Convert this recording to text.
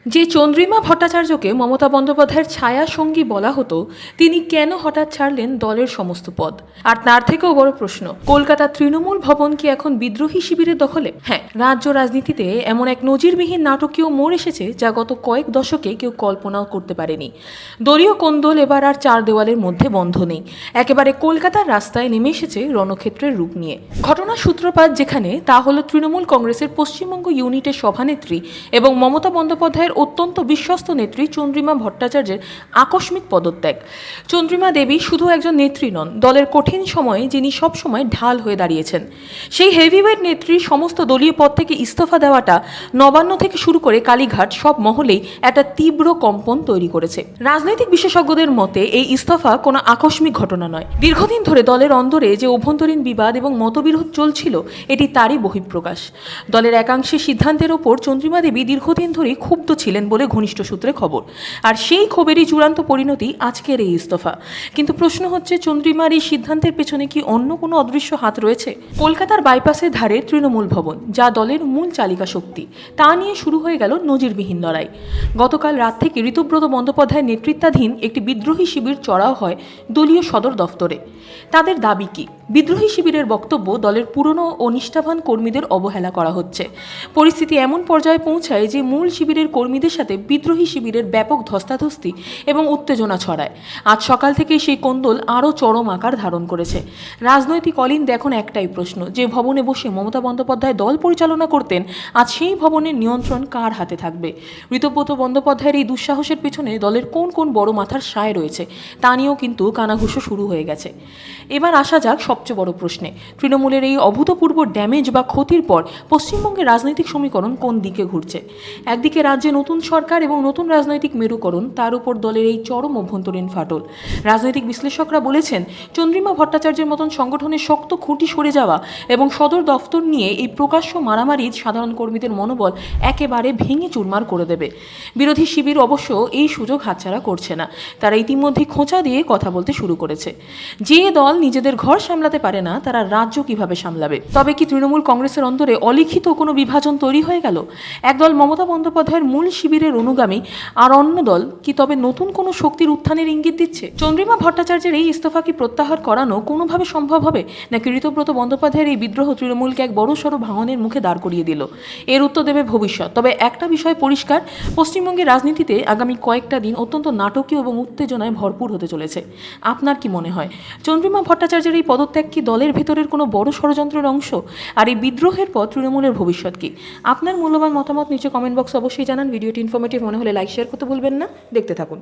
যে চন্দ্রিমা ভট্টাচার্যকে মমতা বন্দ্যোপাধ্যায়ের ছায়া সঙ্গী বলা হতো, তিনি কেন হঠাৎ ছাড়লেন দলের সমস্ত পদ? আর তার থেকেও বড় প্রশ্ন, কলকাতার তৃণমূল ভবন কি এখন বিদ্রোহী শিবিরের দখলে? হ্যাঁ, রাজ্য রাজনীতিতে এমন এক নজিরবিহীন নাটকীয় মোড় এসেছে যা গত কয়েক দশকে কেউ কল্পনাও করতে পারেনি। দলীয় কোন্দল এবার আর চার দেওয়ালের মধ্যে বন্ধ নেই, একেবারে কলকাতার রাস্তায় নেমে এসেছে রণক্ষেত্রের রূপ নিয়ে। ঘটনার সূত্রপাত যেখানে, তা হলো তৃণমূল কংগ্রেসের পশ্চিমবঙ্গ ইউনিটের সভানেত্রী এবং মমতা বন্দ্যোপাধ্যায়ের অত্যন্ত বিশ্বস্ত নেত্রী চন্দ্রিমা ভট্টাচার্যের আকস্মিক পদত্যাগ। চন্দ্রিমা দেবী শুধু একজন নেত্রী নন, দলের কঠিন সময়ে যিনি সবসময় ঢাল হয়ে দাঁড়িয়েছেন। সেই হেভিওয়েট নেত্রীর সমস্ত দলীয় পদ থেকে ইস্তফা দেওয়াটা নবান্ন থেকে শুরু করে কালীঘাট সব মহলেই একটা তীব্র কম্পন তৈরি করেছে। রাজনৈতিক বিশেষজ্ঞদের মতে এই ইস্তফা কোনো আকস্মিক ঘটনা নয়। দীর্ঘদিন ধরে দলের অন্দরে যে অভ্যন্তরীণ বিবাদ এবং মতবিরোধ চলছিল, এটি তারই বহিঃপ্রকাশ। দলের একাংশের সিদ্ধান্তের ওপর চন্দ্রিমা দেবী দীর্ঘদিন ধরেই ক্ষুব্ধ ছিলেন বলে ঘনিষ্ঠ সূত্রে খবর, আর সেই ক্ষোভেরই চূড়ান্ত পরিণতি আজকের এই ইস্তফা। কিন্তু প্রশ্ন হচ্ছে, চন্দ্রিমার এই সিদ্ধান্তের পেছনে কি অন্য কোনো অদৃশ্য হাত রয়েছে? কলকাতার বাইপাসের ধারে তৃণমূল ভবন, যা দলের মূল চালিকা শক্তি, তা নিয়ে শুরু হয়ে গেল নজিরবিহীন লড়াই। গতকাল রাত থেকে ঋতব্রত বন্দ্যোপাধ্যায়ের নেতৃত্বাধীন একটি বিদ্রোহী শিবির চড়াও হয় দলীয় সদর দফতরে। তাদের দাবি কি? বিদ্রোহী শিবিরের বক্তব্য, দলের পুরনো ও নিষ্ঠাবান কর্মীদের অবহেলা করা হচ্ছে। পরিস্থিতি এমন পর্যায়ে পৌঁছায় যে মূল শিবিরের কর্মীদের সাথে বিদ্রোহী শিবিরের ব্যাপক ধস্তাধস্তি এবং উত্তেজনা ছড়ায়। আজ সকাল থেকেই সেই কোন্দল আরও চরম আকার ধারণ করেছে। রাজনৈতিক অলিন্দ এখন একটাই প্রশ্ন, যে ভবনে বসে মমতা বন্দ্যোপাধ্যায় দল পরিচালনা করতেন, আজ সেই ভবনের নিয়ন্ত্রণ কার হাতে থাকবে? ঋতব্রত বন্দ্যোপাধ্যায়ের এই দুঃসাহসের পেছনে দলের কোন কোন বড় মাথার সায় রয়েছে, তা নিয়েও কিন্তু কানাঘুষো শুরু হয়ে গেছে। এবার আসা যাক সবচেয়ে বড় প্রশ্নে, তৃণমূলের এই অভূতপূর্ব ড্যামেজ বা ক্ষতির পর পশ্চিমবঙ্গের রাজনৈতিক সমীকরণ কোন দিকে ঘুরছে? একদিকে রাজ্যে নতুন সরকার এবং নতুন রাজনৈতিক মেরুকরণ, তার উপর দলের এই চরম অভ্যন্তরীণ ফাটল। রাজনৈতিক বিশ্লেষকরা বলেছেন, চন্দ্রিমা ভট্টাচার্যের মতন সংগঠনের শক্ত খুঁটি সরে যাওয়া এবং সদর দফতর নিয়ে এই প্রকাশ্য মারামারি সাধারণ কর্মীদের মনোবল একেবারে ভেঙে চুরমার করে দেবে। বিরোধী শিবির অবশ্য এই সুযোগ হাতছাড়া করছে না। তারা ইতিমধ্যে খোঁচা দিয়ে কথা বলতে শুরু করেছে। যে দল নিজেদের ঘর সামলাতে পারে না, তারা রাজ্য কিভাবে সামলাবে? তবে কি তৃণমূল কংগ্রেসের অন্তরে অলিখিত কোনো বিভাজন তৈরি হয়ে গেল? একদল মমতা বন্দ্যোপাধ্যায়ের মূল শিবিরের অনুগামী, আর অন্য দল কি তবে নতুন কোনো শক্তির উত্থানের ইঙ্গিত দিচ্ছে? চন্দ্রিমা ভট্টাচার্যের এই ইস্তফা কি প্রত্যাহার করানো কোনোভাবে সম্ভব হবে, নাকি ঋতব্রত বন্দ্যোপাধ্যায়ের এই বিদ্রোহ তৃণমূলকে এক বড়সড় ভাঙনের মুখে দাঁড় করিয়ে দিল? এর উত্তর দেবে ভবিষ্যৎ। তবে একটা বিষয় পরিষ্কার, পশ্চিমবঙ্গের রাজনীতিতে আগামী কয়েকটা দিন অত্যন্ত নাটকীয় এবং উত্তেজনায় ভরপুর হতে চলেছে। আপনার কি মনে হয়, চন্দ্রিমা ভট্টাচার্যের এই পদত্যাগ কি দলের ভেতরের কোনো বড় ষড়যন্ত্রের অংশ? আর এই বিদ্রোহের পর তৃণমূলের ভবিষ্যৎ কি? আপনার মূল্যবান মতামত নিচে কমেন্ট বক্সে অবশ্যই জানান। ভিডিওটি ইনফরমেটিভ মনে হলে লাইক শেয়ার করতে ভুলবেন না। দেখতে থাকুন।